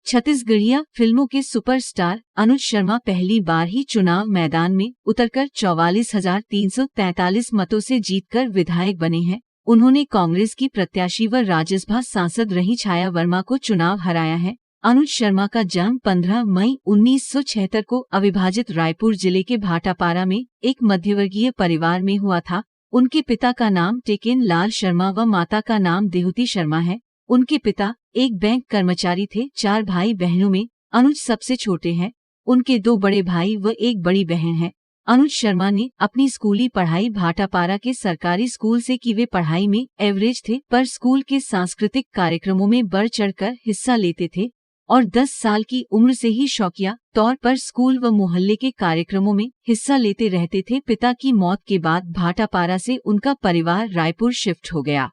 छत्तीसगढ़िया फिल्मों के सुपरस्टार अनुज शर्मा पहली बार ही चुनाव मैदान में उतरकर 44,343 मतों से जीतकर विधायक बने हैं। उन्होंने कांग्रेस की प्रत्याशी व राज्यसभा सांसद रही छाया वर्मा को चुनाव हराया है। अनुज शर्मा का जन्म 15 मई 1976 को अविभाजित रायपुर जिले के भाटापारा में एक मध्यवर्गीय परिवार में हुआ था। उनके पिता का नाम टेकेन लाल शर्मा व माता का नाम देहुती शर्मा है। उनके पिता एक बैंक कर्मचारी थे। 4 भाई बहनों में अनुज सबसे छोटे हैं। उनके 2 बड़े भाई व एक बड़ी बहन है। अनुज शर्मा ने अपनी स्कूली पढ़ाई भाटापारा के सरकारी स्कूल से की। वे पढ़ाई में एवरेज थे, पर स्कूल के सांस्कृतिक कार्यक्रमों में बढ़ चढ़कर हिस्सा लेते थे और 10 साल की उम्र से ही शौकिया तौर पर स्कूल व मोहल्ले के कार्यक्रमों में हिस्सा लेते रहते थे। पिता की मौत के बाद भाटापारा से उनका परिवार रायपुर शिफ्ट हो गया।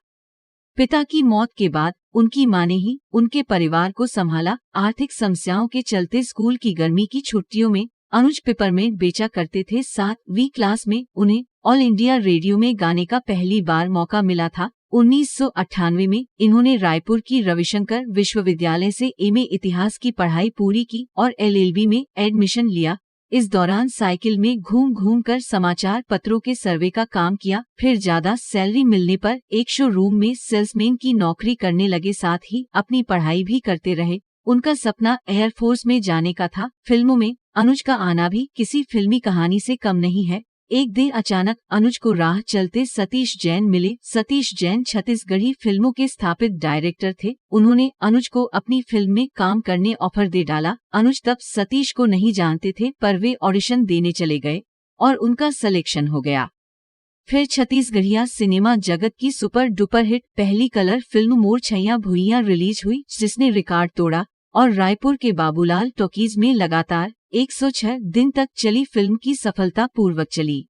पिता की मौत के बाद उनकी मां ने ही उनके परिवार को संभाला। आर्थिक समस्याओं के चलते स्कूल की गर्मी की छुट्टियों में अनुज पेपरमेंट बेचा करते थे। 7वीं क्लास में उन्हें ऑल इंडिया रेडियो में गाने का पहली बार मौका मिला था। 1998 में इन्होंने रायपुर की रविशंकर विश्वविद्यालय से एमए इतिहास की पढ़ाई पूरी की और एलएलबी में एडमिशन लिया। इस दौरान साइकिल में घूम घूम कर समाचार पत्रों के सर्वे का काम किया। फिर ज्यादा सैलरी मिलने पर एक शोरूम में सेल्समैन की नौकरी करने लगे। साथ ही अपनी पढ़ाई भी करते रहे। उनका सपना एयरफोर्स में जाने का था। फिल्मों में अनुज का आना भी किसी फिल्मी कहानी से कम नहीं है। एक दिन अचानक अनुज को राह चलते सतीश जैन मिले। सतीश जैन छत्तीसगढ़ी फिल्मों के स्थापित डायरेक्टर थे। उन्होंने अनुज को अपनी फिल्म में काम करने ऑफर दे डाला। अनुज तब सतीश को नहीं जानते थे, पर वे ऑडिशन देने चले गए और उनका सिलेक्शन हो गया। फिर छत्तीसगढ़िया सिनेमा जगत की सुपर डुपर हिट पहली कलर फिल्म मोर छैया भुइयां रिलीज हुई, जिसने रिकॉर्ड तोड़ा और रायपुर के बाबूलाल टॉकीज में लगातार 106 दिन तक चली फिल्म की सफलता पूर्वक चली।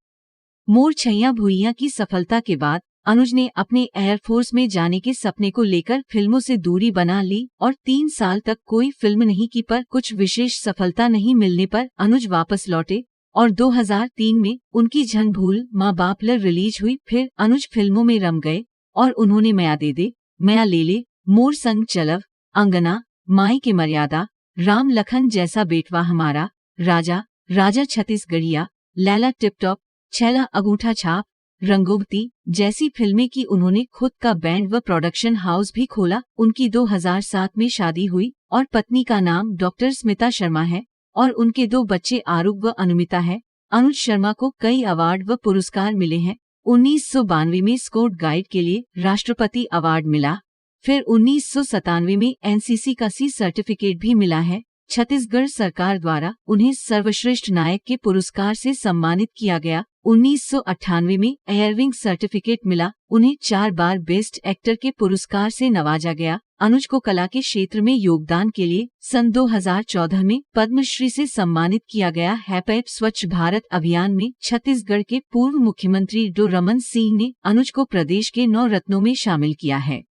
मोर छैया भुइयां की सफलता के बाद अनुज ने अपने एयरफोर्स में जाने के सपने को लेकर फिल्मों से दूरी बना ली और 3 साल तक कोई फिल्म नहीं की, पर कुछ विशेष सफलता नहीं मिलने पर अनुज वापस लौटे और 2003 में उनकी झन भूल माँ बाप लर रिलीज हुई। फिर अनुज फिल्मों में रम गए और उन्होंने मया दे दे, मया ले ले, मोर संग चलव, अंगना, माई के मर्यादा, राम लखन जैसा बेटवा हमारा, राजा, राजा छत्तीसगढ़िया, लैला टिपटॉप, छैला अंगूठा छाप, रंगोवती जैसी फिल्में की। उन्होंने खुद का बैंड व प्रोडक्शन हाउस भी खोला। उनकी 2007 में शादी हुई और पत्नी का नाम डॉक्टर स्मिता शर्मा है और उनके 2 बच्चे आरूप व अनुमिता है। अनुज शर्मा को कई अवार्ड व पुरस्कार मिले हैं। 1992 में स्काउट गाइड के लिए राष्ट्रपति अवार्ड मिला। फिर 1997 में एनसीसी का सी सर्टिफिकेट भी मिला है। छत्तीसगढ़ सरकार द्वारा उन्हें सर्वश्रेष्ठ नायक के पुरस्कार से सम्मानित किया गया। 1998 में एयरविंग सर्टिफिकेट मिला। उन्हें 4 बार बेस्ट एक्टर के पुरस्कार से नवाजा गया। अनुज को कला के क्षेत्र में योगदान के लिए सन 2014 में पद्मश्री से सम्मानित किया गया है। स्वच्छ भारत अभियान में छत्तीसगढ़ के पूर्व मुख्यमंत्री डॉ रमन सिंह ने अनुज को प्रदेश के 9 रत्नों में शामिल किया है।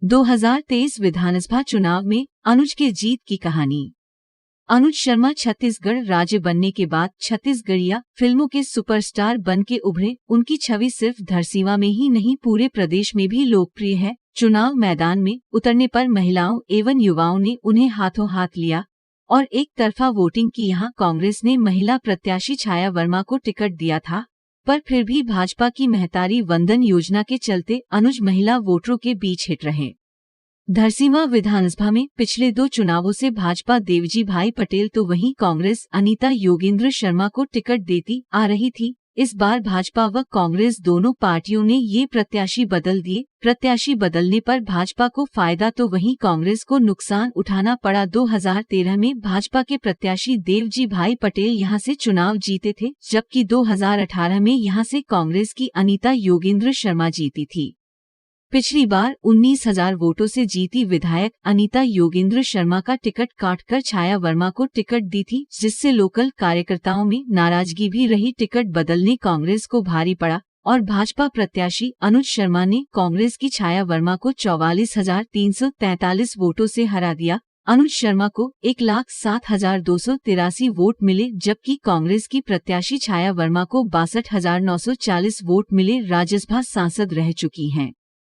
2023 विधानसभा चुनाव में अनुज के जीत की कहानी। अनुज शर्मा छत्तीसगढ़ राज्य बनने के बाद छत्तीसगढ़िया फिल्मों के सुपरस्टार बन के उभरे। उनकी छवि सिर्फ धरसींवा में ही नहीं, पूरे प्रदेश में भी लोकप्रिय है। चुनाव मैदान में उतरने पर महिलाओं एवं युवाओं ने उन्हें हाथों हाथ लिया और एक तरफा वोटिंग की। यहाँ कांग्रेस ने महिला प्रत्याशी छाया वर्मा को टिकट दिया था, पर फिर भी भाजपा की महतारी वंदन योजना के चलते अनुज महिला वोटरों के बीच हिट रहे। धरसींवा विधानसभा में पिछले 2 चुनावों से भाजपा देवजी भाई पटेल तो वहीं कांग्रेस अनीता योगेंद्र शर्मा को टिकट देती आ रही थी। इस बार भाजपा व कांग्रेस दोनों पार्टियों ने ये प्रत्याशी बदल दिए। प्रत्याशी बदलने पर भाजपा को फायदा तो वहीं कांग्रेस को नुकसान उठाना पड़ा। 2013 में भाजपा के प्रत्याशी देवजी भाई पटेल यहां से चुनाव जीते थे, जबकि 2018 में यहां से कांग्रेस की अनीता योगेंद्र शर्मा जीती थी। पिछली बार 19,000 वोटों से जीती विधायक अनीता योगेंद्र शर्मा का टिकट काटकर छाया वर्मा को टिकट दी थी, जिससे लोकल कार्यकर्ताओं में नाराजगी भी रही। टिकट बदलने कांग्रेस को भारी पड़ा और भाजपा प्रत्याशी अनुज शर्मा ने कांग्रेस की छाया वर्मा को 44,343 वोटों से हरा दिया। अनुज शर्मा को 1,07,283 वोट मिले, जबकि कांग्रेस की प्रत्याशी छाया वर्मा को 62,940 वोट मिले। राज्यसभा सांसद रह चुकी हैं।